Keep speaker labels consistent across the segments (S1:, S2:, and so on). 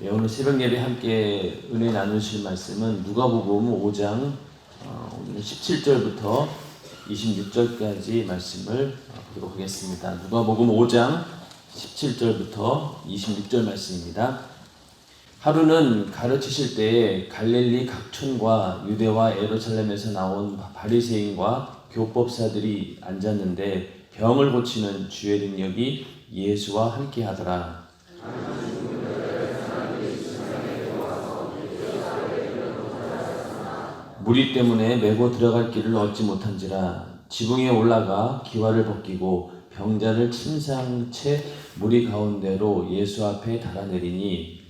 S1: 오늘 새벽 예배 함께 은혜 나누실 말씀은 누가복음 5장 오늘 17절부터 26절까지 말씀을 보도록 하겠습니다. 누가복음 5장 17절부터 26절 말씀입니다. 하루는 가르치실 때에 갈릴리 각촌과 유대와 예루살렘에서 나온 바리새인과 교법사들이 앉았는데 병을 고치는 주의 능력이 예수와 함께 하더라. 무리 때문에 메고 들어갈 길을 얻지 못한지라 지붕에 올라가 기와를 벗기고 병자를 침상 채 무리 가운데로 예수 앞에 달아내리니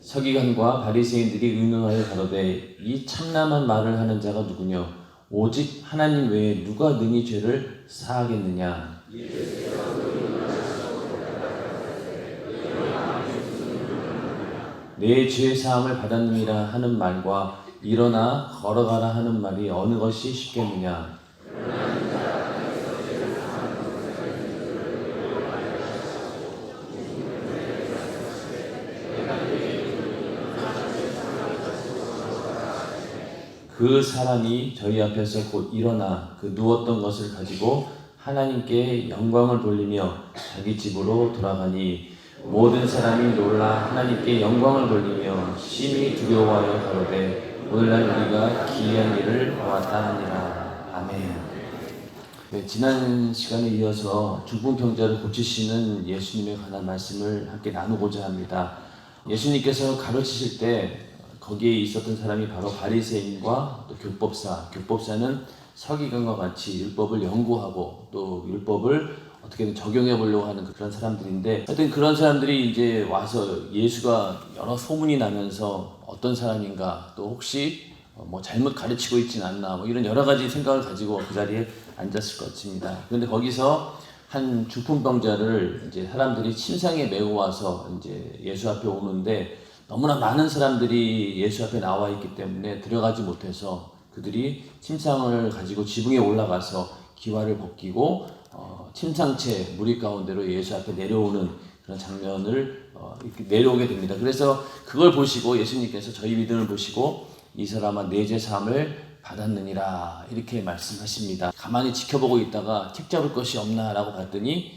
S1: 서기관과 바리새인들이 의논하여 가로되 이 참남한 말을 하는 자가 누구뇨? 오직 하나님 외에 누가 능히 죄를 사하겠느냐? 내 죄 사함을 받았느니라 하는 말과 일어나 걸어가라 하는 말이 어느 것이 쉽겠느냐? 그 사람이 저희 앞에서 곧 일어나 그 누웠던 것을 가지고 하나님께 영광을 돌리며 자기 집으로 돌아가니 모든 사람이 놀라 하나님께 영광을 돌리며 심히 두려워하여 가로되 오늘날 우리가 기이한 일을 보았다 하니라. 아멘. 네, 지난 시간에 이어서 중풍병자를 고치시는 예수님에 관한 말씀을 함께 나누고자 합니다. 예수님께서 가르치실 때 거기에 있었던 사람이 바로 바리새인과 또 교법사는 서기관과 같이 율법을 연구하고 또 율법을 어떻게든 적용해 보려고 하는 그런 사람들인데, 하여튼 그런 사람들이 이제 와서 예수가 여러 소문이 나면서 어떤 사람인가, 또 혹시 뭐 잘못 가르치고 있진 않나, 뭐 이런 여러 가지 생각을 가지고 그 자리에 앉았을 것 같습니다. 그런데 거기서 한 중풍병자를 이제 사람들이 침상에 메고 와서 이제 예수 앞에 오는데, 너무나 많은 사람들이 예수 앞에 나와 있기 때문에 들어가지 못해서 그들이 침상을 가지고 지붕에 올라가서 기와를 벗기고 침상채 무리 가운데로 예수 앞에 내려오는 그런 장면을 이렇게 내려오게 됩니다. 그래서 그걸 보시고 예수님께서 저희 믿음을 보시고 이 사람아 내 죄 사함을 받았느니라 이렇게 말씀하십니다. 가만히 지켜보고 있다가 책 잡을 것이 없나 라고 봤더니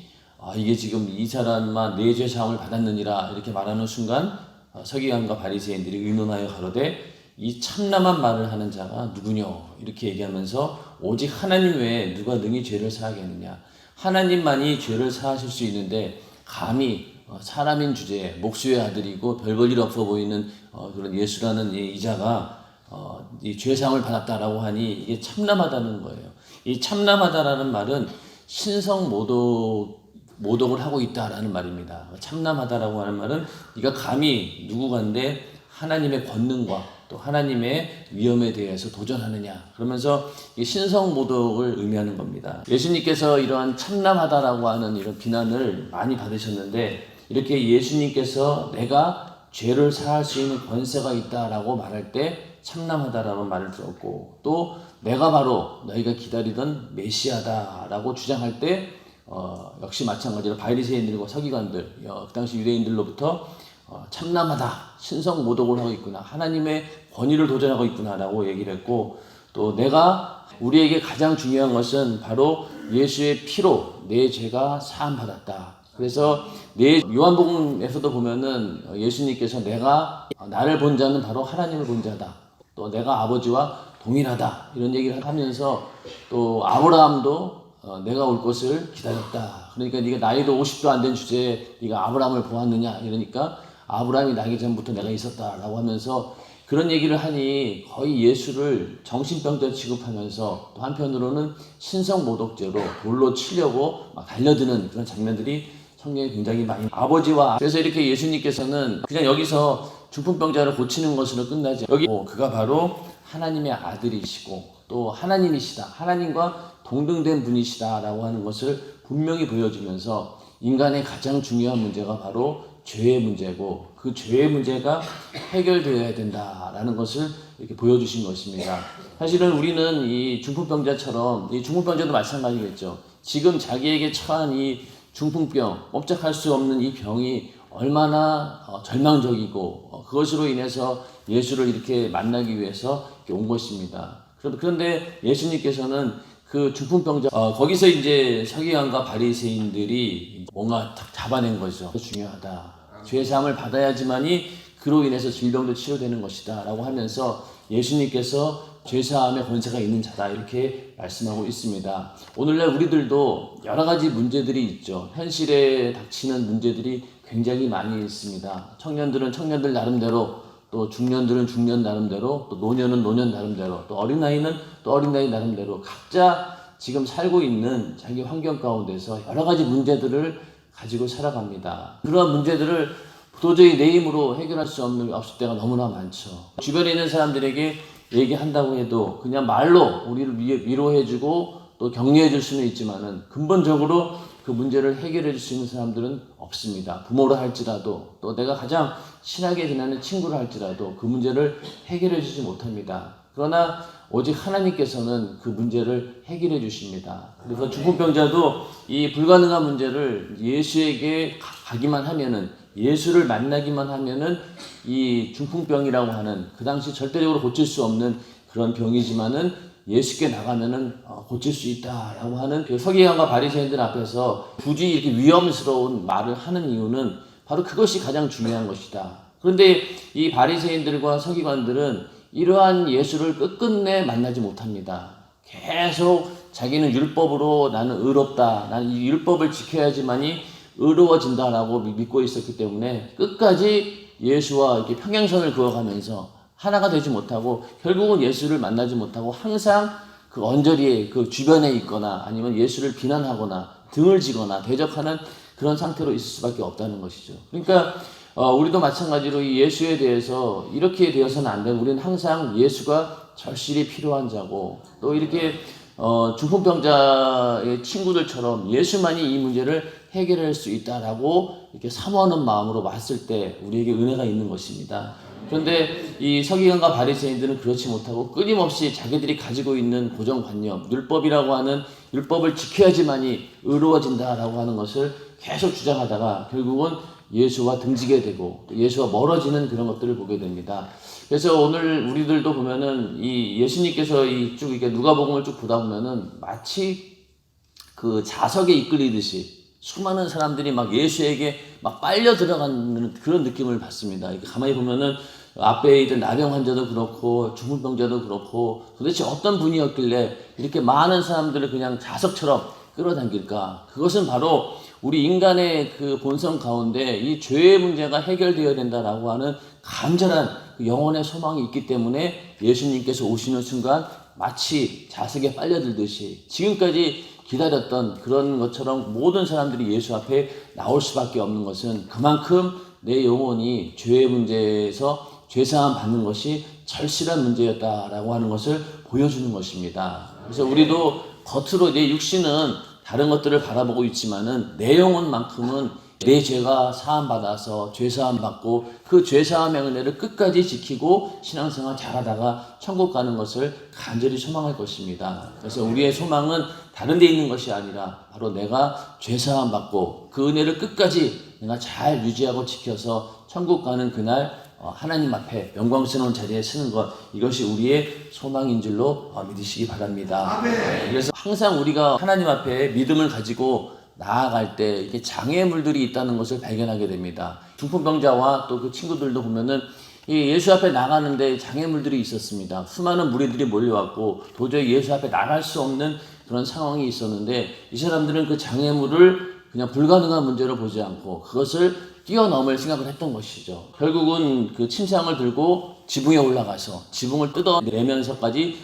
S1: 이게 지금 이 사람아 내 죄 사함을 받았느니라 이렇게 말하는 순간 서기관과 바리새인들이 의논하여 가로되 이 참남한 말을 하는 자가 누구뇨? 이렇게 얘기하면서 오직 하나님 외에 누가 능히 죄를 사하겠느냐? 하나님만이 죄를 사하실 수 있는데 감히 사람인 주제에 목수의 아들이고 별 볼 일 없어 보이는 그런 예수라는 이 자가 이 죄상을 받았다라고 하니 이게 참남하다는 거예요. 이 참남하다라는 말은 신성 모독을 하고 있다라는 말입니다. 참남하다라고 하는 말은 네가 감히 누구간데 하나님의 권능과 또 하나님의 위엄에 대해서 도전하느냐 그러면서 신성 모독을 의미하는 겁니다. 예수님께서 이러한 참남하다라고 하는 이런 비난을 많이 받으셨는데, 이렇게 예수님께서 내가 죄를 사할 수 있는 권세가 있다라고 말할 때 참남하다라는 말을 들었고, 또 내가 바로 너희가 기다리던 메시아다라고 주장할 때 역시 마찬가지로 바리새인들과 서기관들, 그 당시 유대인들로부터 참남하다, 신성 모독을 하고 있구나, 하나님의 권위를 도전하고 있구나라고 얘기를 했고, 또 내가 우리에게 가장 중요한 것은 바로 예수의 피로 내 죄가 사함받았다. 그래서 요한복음에서도 보면은 예수님께서 내가 나를 본 자는 바로 하나님을 본 자다. 또 내가 아버지와 동일하다. 이런 얘기를 하면서 또 아브라함도 내가 올 것을 기다렸다. 그러니까 네가 나이도 50도 안 된 주제에 네가 아브라함을 보았느냐 이러니까 아브라함이 나기 전부터 내가 있었다라고 하면서 그런 얘기를 하니 거의 예수를 정신병자 취급하면서 또 한편으로는 신성모독죄로 돌로 치려고 막 달려드는 그런 장면들이 성경에 굉장히 많이 아버지와, 그래서 이렇게 예수님께서는 그냥 여기서 중풍병자를 고치는 것으로 끝나지 여기 그가 바로 하나님의 아들이시고 또 하나님이시다, 하나님과 동등된 분이시다라고 하는 것을 분명히 보여주면서 인간의 가장 중요한 문제가 바로 죄의 문제고 그 죄의 문제가 해결되어야 된다라는 것을 이렇게 보여주신 것입니다. 사실은 우리는 이 중풍병자처럼, 이 중풍병자도 마찬가지겠죠. 지금 자기에게 처한 이 중풍병, 꼼짝할 수 없는 이 병이 얼마나 절망적이고 그것으로 인해서 예수를 이렇게 만나기 위해서 이렇게 온 것입니다. 그런데 예수님께서는 그 중풍병자 거기서 이제 서기관과 바리새인들이 뭔가 딱 잡아낸 거죠. 중요하다. 죄 사함을 받아야지만이 그로 인해서 질병도 치료되는 것이다 라고 하면서 예수님께서 죄사함의 권세가 있는 자다 이렇게 말씀하고 있습니다. 오늘날 우리들도 여러 가지 문제들이 있죠. 현실에 닥치는 문제들이 굉장히 많이 있습니다. 청년들은 청년들 나름대로, 또 중년들은 중년 나름대로, 또 노년은 노년 나름대로, 또 어린아이는 또 어린아이 나름대로 각자 지금 살고 있는 자기 환경 가운데서 여러 가지 문제들을 가지고 살아갑니다. 그러한 문제들을 도저히 내 힘으로 해결할 수 없을 때가 너무나 많죠. 주변에 있는 사람들에게 얘기한다고 해도 그냥 말로 우리를 위로해주고 또 격려해줄 수는 있지만은 근본적으로 그 문제를 해결해줄 수 있는 사람들은 없습니다. 부모라 할지라도 또 내가 가장 친하게 지내는 친구라 할지라도 그 문제를 해결해주지 못합니다. 그러나 오직 하나님께서는 그 문제를 해결해 주십니다. 그래서 중풍병자도 이 불가능한 문제를 예수에게 가기만 하면은, 예수를 만나기만 하면은 이 중풍병이라고 하는 그 당시 절대적으로 고칠 수 없는 그런 병이지만은 예수께 나가면은 고칠 수 있다라고 하는 그 서기관과 바리새인들 앞에서 굳이 이렇게 위험스러운 말을 하는 이유는 바로 그것이 가장 중요한 것이다. 그런데 이 바리새인들과 서기관들은 이러한 예수를 끝끝내 만나지 못합니다. 계속 자기는 율법으로 나는 의롭다, 나는 이 율법을 지켜야지만이 의로워진다라고 믿고 있었기 때문에 끝까지 예수와 이렇게 평행선을 그어가면서 하나가 되지 못하고 결국은 예수를 만나지 못하고 항상 그 언저리에 그 주변에 있거나 아니면 예수를 비난하거나 등을 지거나 대적하는 그런 상태로 있을 수밖에 없다는 것이죠. 그러니까 우리도 마찬가지로 이 예수에 대해서 이렇게 되어서는 안 되고 우리는 항상 예수가 절실히 필요한 자고 또 이렇게 중풍병자의 친구들처럼 예수만이 이 문제를 해결할 수 있다라고 이렇게 사모하는 마음으로 왔을 때 우리에게 은혜가 있는 것입니다. 그런데 이 서기관과 바리새인들은 그렇지 못하고 끊임없이 자기들이 가지고 있는 고정관념, 율법이라고 하는 율법을 지켜야지만이 의로워진다라고 하는 것을 계속 주장하다가 결국은 예수와 등지게 되고 예수와 멀어지는 그런 것들을 보게 됩니다. 그래서 오늘 우리들도 보면은 이 예수님께서 쭉 이렇게 누가복음을 쭉 보다 보면은 마치 그 자석에 이끌리듯이 수많은 사람들이 막 예수에게 막 빨려 들어가는 그런 느낌을 받습니다. 이렇게 가만히 보면은 앞에 있던 나병 환자도 그렇고 중풍병자도 그렇고 도대체 어떤 분이었길래 이렇게 많은 사람들을 그냥 자석처럼 끌어당길까? 그것은 바로 우리 인간의 그 본성 가운데 이 죄의 문제가 해결되어야 된다라고 하는 간절한 영혼의 소망이 있기 때문에 예수님께서 오시는 순간 마치 자석에 빨려들듯이 지금까지 기다렸던 그런 것처럼 모든 사람들이 예수 앞에 나올 수밖에 없는 것은 그만큼 내 영혼이 죄의 문제에서 죄사함 받는 것이 절실한 문제였다라고 하는 것을 보여주는 것입니다. 그래서 우리도 겉으로 내 육신은 다른 것들을 바라보고 있지만은 내 영혼만큼은 내 죄가 사함받아서 죄사함 받고 그 죄사함의 은혜를 끝까지 지키고 신앙생활 잘하다가 천국 가는 것을 간절히 소망할 것입니다. 그래서 우리의 소망은 다른 데 있는 것이 아니라 바로 내가 죄사함 받고 그 은혜를 끝까지 내가 잘 유지하고 지켜서 천국 가는 그날 하나님 앞에 영광스러운 자리에 서는 것, 이것이 우리의 소망인 줄로 믿으시기 바랍니다. 그래서 항상 우리가 하나님 앞에 믿음을 가지고 나아갈 때 이렇게 장애물들이 있다는 것을 발견하게 됩니다. 중풍병자와 또 그 친구들도 보면은 예수 앞에 나가는데 장애물들이 있었습니다. 수많은 무리들이 몰려왔고 도저히 예수 앞에 나갈 수 없는 그런 상황이 있었는데 이 사람들은 그 장애물을 그냥 불가능한 문제로 보지 않고 그것을 뛰어넘을 생각을 했던 것이죠. 결국은 그 침상을 들고 지붕에 올라가서 지붕을 뜯어내면서까지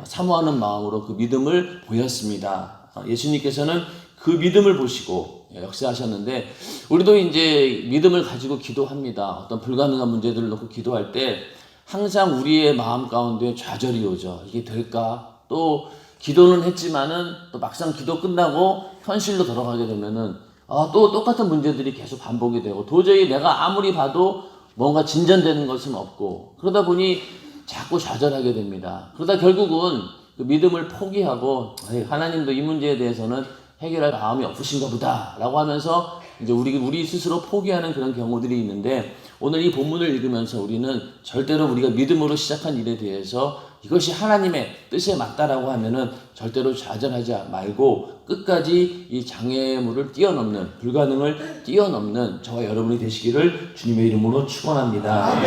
S1: 사모하는 마음으로 그 믿음을 보였습니다. 예수님께서는 그 믿음을 보시고 역사하셨는데 우리도 이제 믿음을 가지고 기도합니다. 어떤 불가능한 문제들을 놓고 기도할 때 항상 우리의 마음 가운데 좌절이 오죠. 이게 될까? 또 기도는 했지만은 또 막상 기도 끝나고 현실로 돌아가게 되면은 또 똑같은 문제들이 계속 반복이 되고 도저히 내가 아무리 봐도 뭔가 진전되는 것은 없고 그러다 보니 자꾸 좌절하게 됩니다. 그러다 결국은 그 믿음을 포기하고 하나님도 이 문제에 대해서는 해결할 마음이 없으신가 보다라고 하면서 이제 우리 스스로 포기하는 그런 경우들이 있는데, 오늘 이 본문을 읽으면서 우리는 절대로 우리가 믿음으로 시작한 일에 대해서 이것이 하나님의 뜻에 맞다라고 하면은 절대로 좌절하지 말고 끝까지 이 장애물을 뛰어넘는, 불가능을 뛰어넘는 저와 여러분이 되시기를 주님의 이름으로 축원합니다.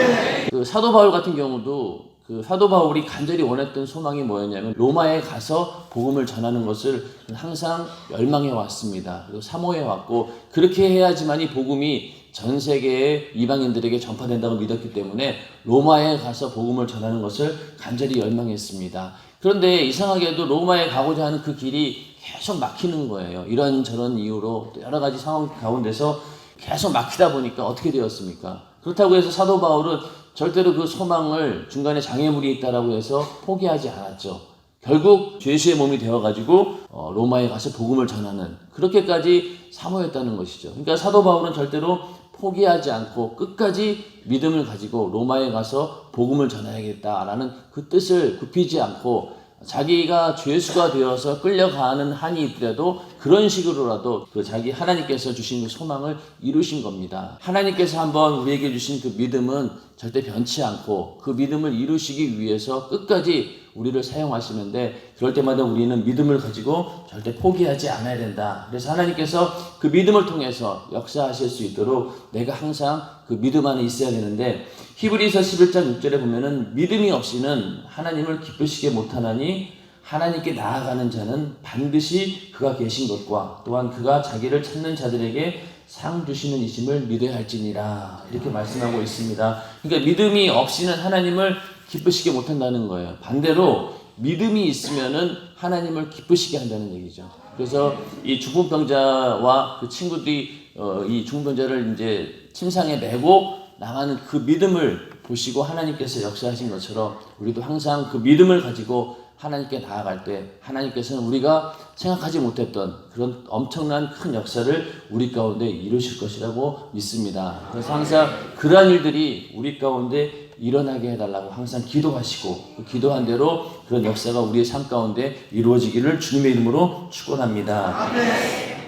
S1: 그 사도 바울 같은 경우도 그 사도 바울이 간절히 원했던 소망이 뭐였냐면 로마에 가서 복음을 전하는 것을 항상 열망해 왔습니다. 그리고 사모해 왔고, 그렇게 해야지만 이 복음이 전 세계의 이방인들에게 전파된다고 믿었기 때문에 로마에 가서 복음을 전하는 것을 간절히 열망했습니다. 그런데 이상하게도 로마에 가고자 하는 그 길이 계속 막히는 거예요. 이런저런 이유로 또 여러 가지 상황 가운데서 계속 막히다 보니까 어떻게 되었습니까? 그렇다고 해서 사도 바울은 절대로 그 소망을 중간에 장애물이 있다라고 해서 포기하지 않았죠. 결국 죄수의 몸이 되어가지고 로마에 가서 복음을 전하는, 그렇게까지 사모했다는 것이죠. 그러니까 사도 바울은 절대로 포기하지 않고 끝까지 믿음을 가지고 로마에 가서 복음을 전해야겠다라는 그 뜻을 굽히지 않고, 자기가 죄수가 되어서 끌려가는 한이 있더라도 그런 식으로라도 그 자기 하나님께서 주신 그 소망을 이루신 겁니다. 하나님께서 한번 우리에게 주신 그 믿음은 절대 변치 않고 그 믿음을 이루시기 위해서 끝까지 우리를 사용하시는데, 그럴 때마다 우리는 믿음을 가지고 절대 포기하지 않아야 된다. 그래서 하나님께서 그 믿음을 통해서 역사하실 수 있도록 내가 항상 그 믿음 안에 있어야 되는데, 히브리서 11장 6절에 보면은 믿음이 없이는 하나님을 기쁘시게 못하나니 하나님께 나아가는 자는 반드시 그가 계신 것과 또한 그가 자기를 찾는 자들에게 상 주시는 이심을 믿어야 할지니라, 이렇게 말씀하고 있습니다. 그러니까 믿음이 없이는 하나님을 기쁘시게 못한다는 거예요. 반대로 믿음이 있으면은 하나님을 기쁘시게 한다는 얘기죠. 그래서 이 중풍병자와 그 친구들이 이 중풍병자를 이제 침상에 메고 나가는 그 믿음을 보시고 하나님께서 역사하신 것처럼 우리도 항상 그 믿음을 가지고 하나님께 나아갈 때 하나님께서는 우리가 생각하지 못했던 그런 엄청난 큰 역사를 우리 가운데 이루실 것이라고 믿습니다. 그래서 항상 그러한 일들이 우리 가운데 일어나게 해달라고 항상 기도하시고, 그 기도한 대로 그런 역사가 우리의 삶 가운데 이루어지기를 주님의 이름으로 축원합니다.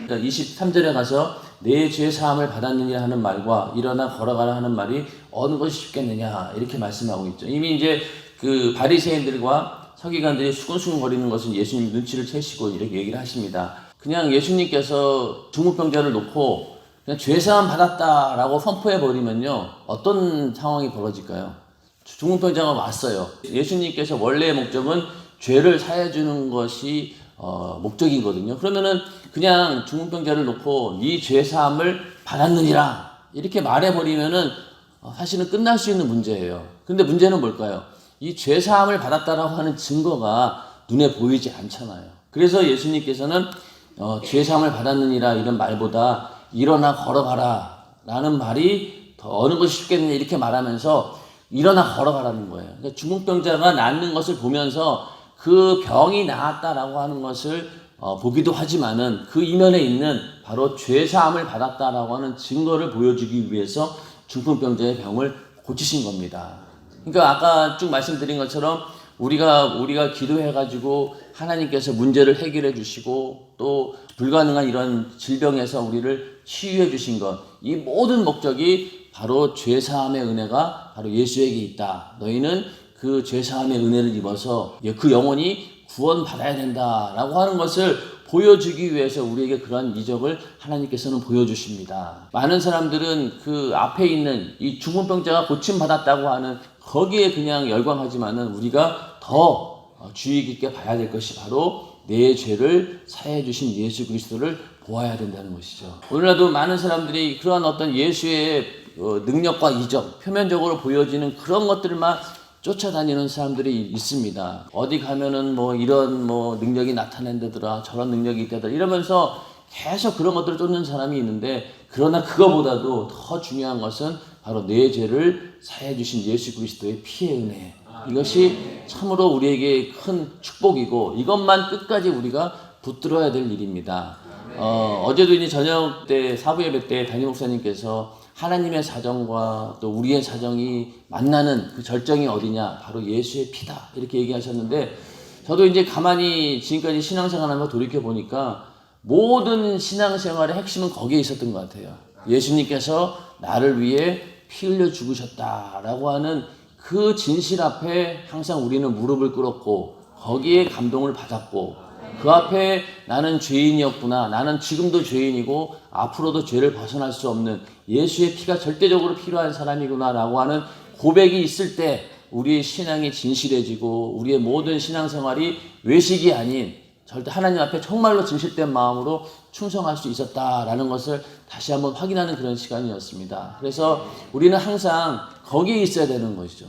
S1: 그러니까 23절에 가서 내 죄 사함을 받았느냐 하는 말과 일어나 걸어가라 하는 말이 어느 것이 쉽겠느냐, 이렇게 말씀하고 있죠. 이미 이제 그 바리새인들과 서기관들이 수근수근거리는 것은 예수님 눈치를 채시고 이렇게 얘기를 하십니다. 그냥 예수님께서 중풍병자를 놓고 그냥 죄사함 받았다라고 선포해버리면요, 어떤 상황이 벌어질까요? 중풍병자가 왔어요. 예수님께서 원래의 목적은 죄를 사해주는 것이 목적이거든요. 그러면은 그냥 중풍병자를 놓고 네 죄사함을 받았느니라 이렇게 말해버리면은 사실은 끝날 수 있는 문제예요. 근데 문제는 뭘까요? 이 죄사함을 받았다라고 하는 증거가 눈에 보이지 않잖아요. 그래서 예수님께서는 죄사함을 받았느니라 이런 말보다 일어나 걸어가라 라는 말이 더 어느 것이 쉽겠느냐 이렇게 말하면서 일어나 걸어가라는 거예요. 그러니까 중풍병자가 낫는 것을 보면서 그 병이 나았다라고 하는 것을 보기도 하지만은 그 이면에 있는 바로 죄사함을 받았다라고 하는 증거를 보여주기 위해서 중풍병자의 병을 고치신 겁니다. 그러니까 아까 쭉 말씀드린 것처럼 우리가 기도해가지고 하나님께서 문제를 해결해 주시고 또 불가능한 이런 질병에서 우리를 치유해 주신 것, 이 모든 목적이 바로 죄사함의 은혜가 바로 예수에게 있다. 너희는 그 죄사함의 은혜를 입어서 그 영혼이 구원받아야 된다라고 하는 것을 보여주기 위해서 우리에게 그러한 이적을 하나님께서는 보여주십니다. 많은 사람들은 그 앞에 있는 이 중풍병자가 고침받았다고 하는 거기에 그냥 열광하지만은 우리가 더 주의 깊게 봐야 될 것이 바로 내 죄를 사해 주신 예수 그리스도를 보아야 된다는 것이죠. 오늘날도 많은 사람들이 그러한 어떤 예수의 능력과 이적, 표면적으로 보여지는 그런 것들만 쫓아다니는 사람들이 있습니다. 어디 가면은 뭐 이런 뭐 능력이 나타낸다더라, 저런 능력이 있다더라 이러면서 계속 그런 것들을 쫓는 사람이 있는데, 그러나 그거보다도 더 중요한 것은 바로 내 죄를 사해 주신 예수 그리스도의 피의 은혜. 이것이 참으로 우리에게 큰 축복이고 이것만 끝까지 우리가 붙들어야 될 일입니다. 어제도 이제 저녁 때 사부 예배 때 담임 목사님께서 하나님의 사정과 또 우리의 사정이 만나는 그 절정이 어디냐, 바로 예수의 피다 이렇게 얘기하셨는데, 저도 이제 가만히 지금까지 신앙생활하면서 돌이켜 보니까 모든 신앙생활의 핵심은 거기에 있었던 것 같아요. 예수님께서 나를 위해 피 흘려 죽으셨다라고 하는 그 진실 앞에 항상 우리는 무릎을 꿇었고 거기에 감동을 받았고 그 앞에 나는 죄인이었구나. 나는 지금도 죄인이고 앞으로도 죄를 벗어날 수 없는 예수의 피가 절대적으로 필요한 사람이구나 라고 하는 고백이 있을 때 우리의 신앙이 진실해지고 우리의 모든 신앙생활이 외식이 아닌 절대 하나님 앞에 정말로 진실된 마음으로 충성할 수 있었다라는 것을 다시 한번 확인하는 그런 시간이었습니다. 그래서 우리는 항상 거기에 있어야 되는 것이죠.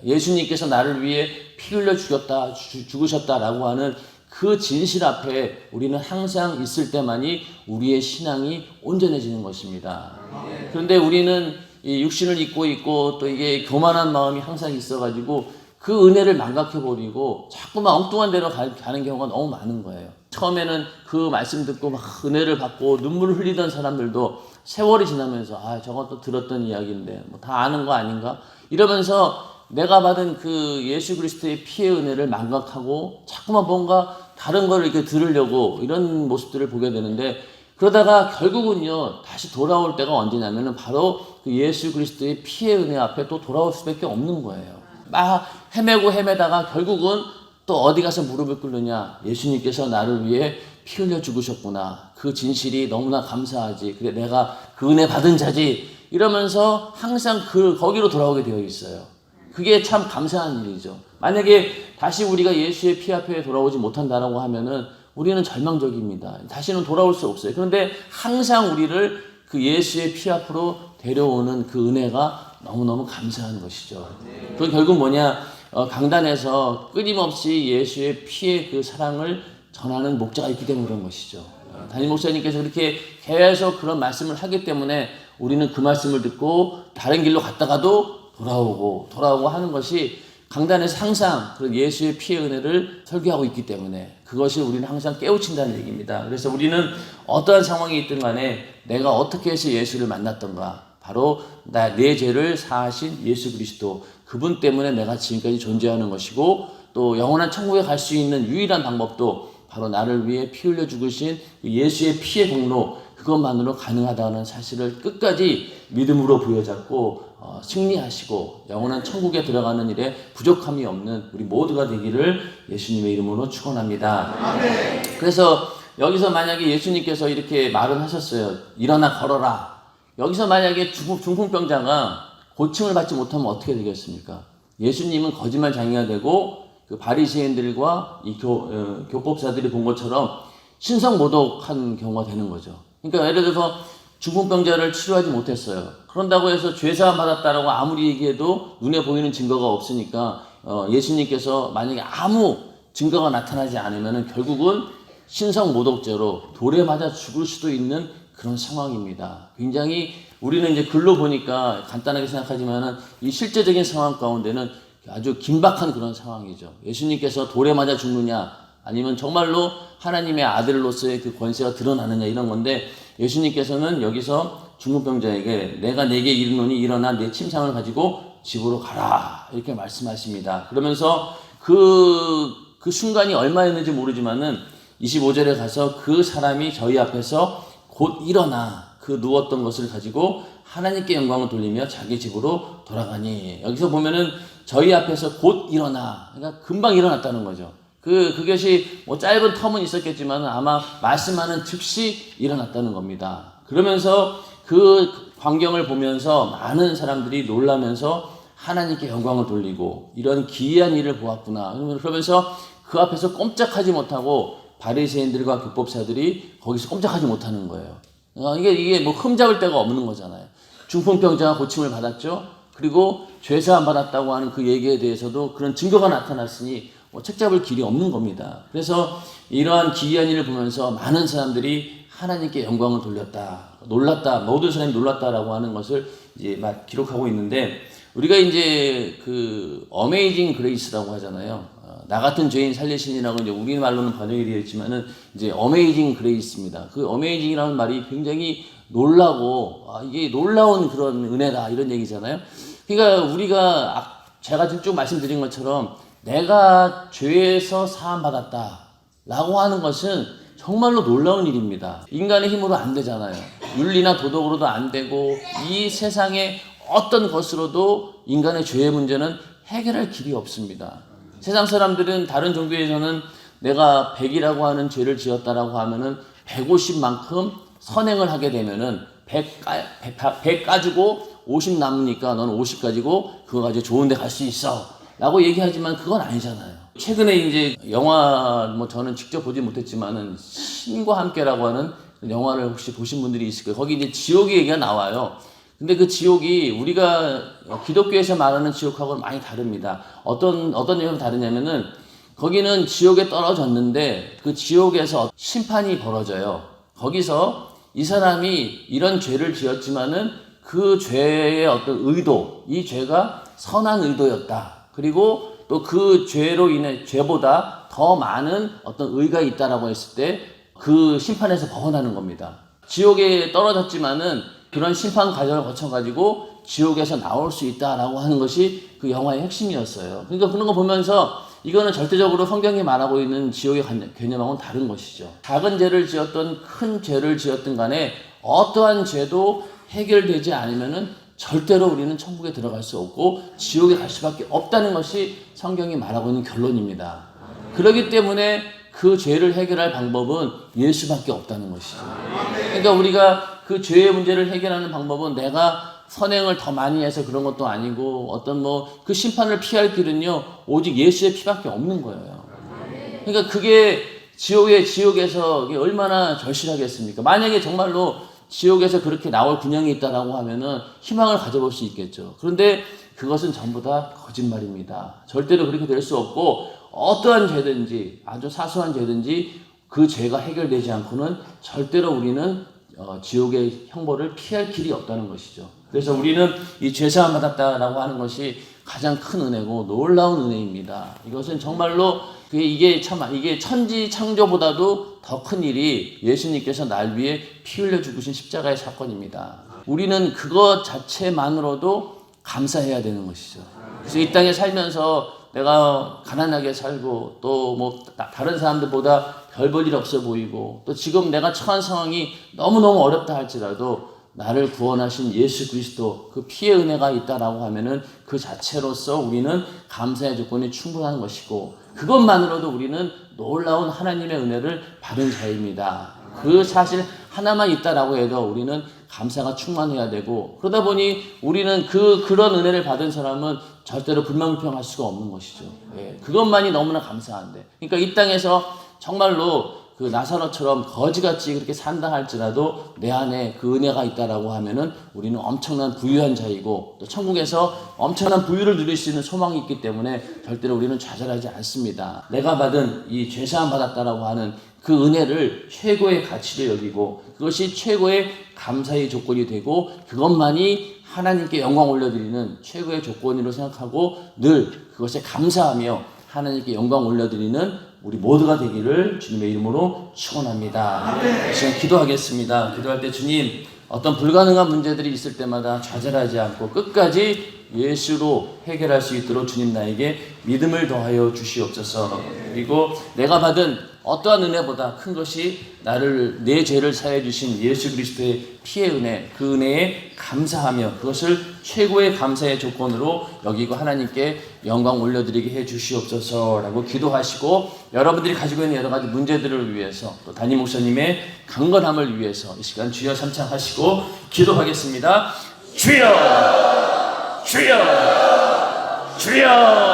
S1: 예수님께서 나를 위해 피 흘려 죽으셨다라고 하는 그 진실 앞에 우리는 항상 있을 때만이 우리의 신앙이 온전해지는 것입니다. 그런데 우리는 이 육신을 입고 있고 또 이게 교만한 마음이 항상 있어가지고 그 은혜를 망각해버리고 자꾸만 엉뚱한 데로 가는 경우가 너무 많은 거예요. 처음에는 그 말씀 듣고 막 은혜를 받고 눈물을 흘리던 사람들도 세월이 지나면서 저건 또 들었던 이야기인데 뭐 다 아는 거 아닌가? 이러면서 내가 받은 그 예수 그리스도의 피의 은혜를 망각하고 자꾸만 뭔가 다른 걸 이렇게 들으려고 이런 모습들을 보게 되는데 그러다가 결국은요 다시 돌아올 때가 언제냐면은 바로 그 예수 그리스도의 피의 은혜 앞에 또 돌아올 수밖에 없는 거예요. 막 헤매다가 결국은 또 어디 가서 무릎을 꿇느냐. 예수님께서 나를 위해 피 흘려 죽으셨구나. 그 진실이 너무나 감사하지. 그래 내가 그 은혜 받은 자지. 이러면서 항상 거기로 돌아오게 되어 있어요. 그게 참 감사한 일이죠. 만약에 다시 우리가 예수의 피 앞에 돌아오지 못한다라고 하면은 우리는 절망적입니다. 다시는 돌아올 수 없어요. 그런데 항상 우리를 그 예수의 피 앞으로 데려오는 그 은혜가 너무너무 감사한 것이죠. 그건 결국 뭐냐? 강단에서 끊임없이 예수의 피의 그 사랑을 전하는 목자가 있기 때문에 그런 것이죠. 담임 목사님께서 그렇게 계속 그런 말씀을 하기 때문에 우리는 그 말씀을 듣고 다른 길로 갔다가도 돌아오고 하는 것이 강단에서 항상 그런 예수의 피의 은혜를 설교하고 있기 때문에 그것이 우리는 항상 깨우친다는 얘기입니다. 그래서 우리는 어떠한 상황이 있든 간에 내가 어떻게 해서 예수를 만났던가 바로 내 죄를 사하신 예수 그리스도 그분 때문에 내가 지금까지 존재하는 것이고 또 영원한 천국에 갈 수 있는 유일한 방법도 바로 나를 위해 피 흘려 죽으신 예수의 피의 공로 그것만으로 가능하다는 사실을 끝까지 믿음으로 부여잡고 승리하시고 영원한 천국에 들어가는 일에 부족함이 없는 우리 모두가 되기를 예수님의 이름으로 축원합니다. 그래서 여기서 만약에 예수님께서 이렇게 말을 하셨어요. 일어나 걸어라. 여기서 만약에 중풍병자가 고침을 받지 못하면 어떻게 되겠습니까? 예수님은 거짓말장애가 되고 그 바리새인들과 이 교법사들이 본 것처럼 신성모독한 경우가 되는 거죠. 그러니까 예를 들어서 중풍병자를 치료하지 못했어요. 그런다고 해서 죄사함 받았다라고 아무리 얘기해도 눈에 보이는 증거가 없으니까 예수님께서 만약에 아무 증거가 나타나지 않으면 결국은 신성모독죄로 돌에 맞아 죽을 수도 있는 그런 상황입니다. 굉장히 우리는 이제 글로 보니까 간단하게 생각하지만은 이 실제적인 상황 가운데는 아주 긴박한 그런 상황이죠. 예수님께서 돌에 맞아 죽느냐 아니면 정말로 하나님의 아들로서의 그 권세가 드러나느냐 이런 건데 예수님께서는 여기서 중풍병자에게 내가 내게 이르노니 일어나 내 침상을 가지고 집으로 가라 이렇게 말씀하십니다. 그러면서 그 순간이 얼마였는지 모르지만은 25절에 가서 그 사람이 저희 앞에서 곧 일어나 그 누웠던 것을 가지고 하나님께 영광을 돌리며 자기 집으로 돌아가니 여기서 보면은 저희 앞에서 곧 일어나 그러니까 금방 일어났다는 거죠. 그것이 뭐 짧은 텀은 있었겠지만 아마 말씀하는 즉시 일어났다는 겁니다. 그러면서 그 광경을 보면서 많은 사람들이 놀라면서 하나님께 영광을 돌리고 이런 기이한 일을 보았구나. 그러면서 그 앞에서 꼼짝하지 못하고 바리새인들과 교법사들이 거기서 꼼짝하지 못하는 거예요. 이게 뭐 흠잡을 데가 없는 거잖아요. 중풍병자가 고침을 받았죠. 그리고 죄사함 받았다고 하는 그 얘기에 대해서도 그런 증거가 나타났으니 책잡을 길이 없는 겁니다. 그래서 이러한 기이한 일을 보면서 많은 사람들이 하나님께 영광을 돌렸다, 놀랐다, 모든 사람이 놀랐다라고 하는 것을 이제 막 기록하고 있는데 우리가 이제 그 어메이징 그레이스라고 하잖아요. 나 같은 죄인 살리시니라고 이제 우리말로는 번역이 되어 있지만은 이제 어메이징 그레이스입니다. 그 어메이징이라는 말이 굉장히 놀라고 이게 놀라운 그런 은혜다 이런 얘기잖아요. 그러니까 제가 지금 쭉 말씀드린 것처럼 내가 죄에서 사함 받았다라고 하는 것은 정말로 놀라운 일입니다. 인간의 힘으로 안 되잖아요. 윤리나 도덕으로도 안 되고 이 세상의 어떤 것으로도 인간의 죄의 문제는 해결할 길이 없습니다. 세상 사람들은 다른 종교에서는 내가 100이라고 하는 죄를 지었다라고 하면은 150만큼 선행을 하게 되면은 100 가지고 50 남으니까 넌 50 가지고 그거 가지고 좋은 데 갈 수 있어 라고 얘기하지만 그건 아니잖아요. 최근에 이제 영화 뭐 저는 직접 보지 못했지만은 신과 함께라고 하는 영화를 혹시 보신 분들이 있을 거예요. 거기 이제 지옥의 얘기가 나와요. 근데 그 지옥이 우리가 기독교에서 말하는 지옥하고는 많이 다릅니다. 어떤 점이 다르냐면은 거기는 지옥에 떨어졌는데 그 지옥에서 심판이 벌어져요. 거기서 이 사람이 이런 죄를 지었지만은 그 죄의 어떤 의도, 이 죄가 선한 의도였다. 그리고 또 그 죄로 인해 죄보다 더 많은 어떤 의가 있다라고 했을 때 그 심판에서 벗어나는 겁니다. 지옥에 떨어졌지만은 그런 심판 과정을 거쳐가지고 지옥에서 나올 수 있다라고 하는 것이 그 영화의 핵심이었어요. 그러니까 그런 거 보면서 이거는 절대적으로 성경이 말하고 있는 지옥의 개념하고는 다른 것이죠. 작은 죄를 지었던 큰 죄를 지었던 간에 어떠한 죄도 해결되지 않으면은 절대로 우리는 천국에 들어갈 수 없고 지옥에 갈 수밖에 없다는 것이 성경이 말하고 있는 결론입니다. 그렇기 때문에 그 죄를 해결할 방법은 예수밖에 없다는 것이죠. 그러니까 우리가 그 죄의 문제를 해결하는 방법은 내가 선행을 더 많이 해서 그런 것도 아니고 어떤 뭐 그 심판을 피할 길은요 오직 예수의 피밖에 없는 거예요. 그러니까 그게 지옥에서 얼마나 절실하겠습니까? 만약에 정말로 지옥에서 그렇게 나올 군형이 있다라고 하면은 희망을 가져볼 수 있겠죠. 그런데 그것은 전부 다 거짓말입니다. 절대로 그렇게 될 수 없고 어떠한 죄든지 아주 사소한 죄든지 그 죄가 해결되지 않고는 절대로 우리는 지옥의 형벌을 피할 길이 없다는 것이죠. 그래서 우리는 이 죄사함 받았다라고 하는 것이 가장 큰 은혜고 놀라운 은혜입니다. 이것은 정말로 이게 천지 창조보다도 더 큰 일이 예수님께서 날 위해 피 흘려 죽으신 십자가의 사건입니다. 우리는 그것 자체만으로도 감사해야 되는 것이죠. 그래서 이 땅에 살면서 내가 가난하게 살고 또 뭐 다른 사람들보다 별 볼 일 없어 보이고 또 지금 내가 처한 상황이 너무너무 어렵다 할지라도 나를 구원하신 예수 그리스도 그 피의 은혜가 있다라고 하면은 그 자체로서 우리는 감사의 조건이 충분한 것이고 그것만으로도 우리는 놀라운 하나님의 은혜를 받은 자입니다. 그 사실 하나만 있다라고 해도 우리는 감사가 충만해야 되고 그러다 보니 우리는 그런 은혜를 받은 사람은 절대로 불만불평할 수가 없는 것이죠. 예, 그것만이 너무나 감사한데 그러니까 이 땅에서 정말로 그 나사로처럼 거지같이 그렇게 산다 할지라도 내 안에 그 은혜가 있다라고 하면은 우리는 엄청난 부유한 자이고 또 천국에서 엄청난 부유를 누릴 수 있는 소망이 있기 때문에 절대로 우리는 좌절하지 않습니다. 내가 받은 이 죄사함 받았다라고 하는 그 은혜를 최고의 가치를 여기고 그것이 최고의 감사의 조건이 되고 그것만이 하나님께 영광 올려드리는 최고의 조건으로 생각하고 늘 그것에 감사하며 하나님께 영광 올려드리는 우리 모두가 되기를 주님의 이름으로 축원합니다. 지금 기도하겠습니다. 기도할 때 주님 어떤 불가능한 문제들이 있을 때마다 좌절하지 않고 끝까지 예수로 해결할 수 있도록 주님 나에게 믿음을 더하여 주시옵소서. 그리고 내가 받은 어떠한 은혜보다 큰 것이 내 죄를 사해 주신 예수 그리스도의 피의 은혜, 그 은혜에 감사하며 그것을 최고의 감사의 조건으로 여기고 하나님께 영광 올려드리게 해 주시옵소서라고 기도하시고 여러분들이 가지고 있는 여러 가지 문제들을 위해서 또 담임 목사님의 강건함을 위해서 이 시간 주여 삼창하시고 기도하겠습니다. 주여! 주여! 주여!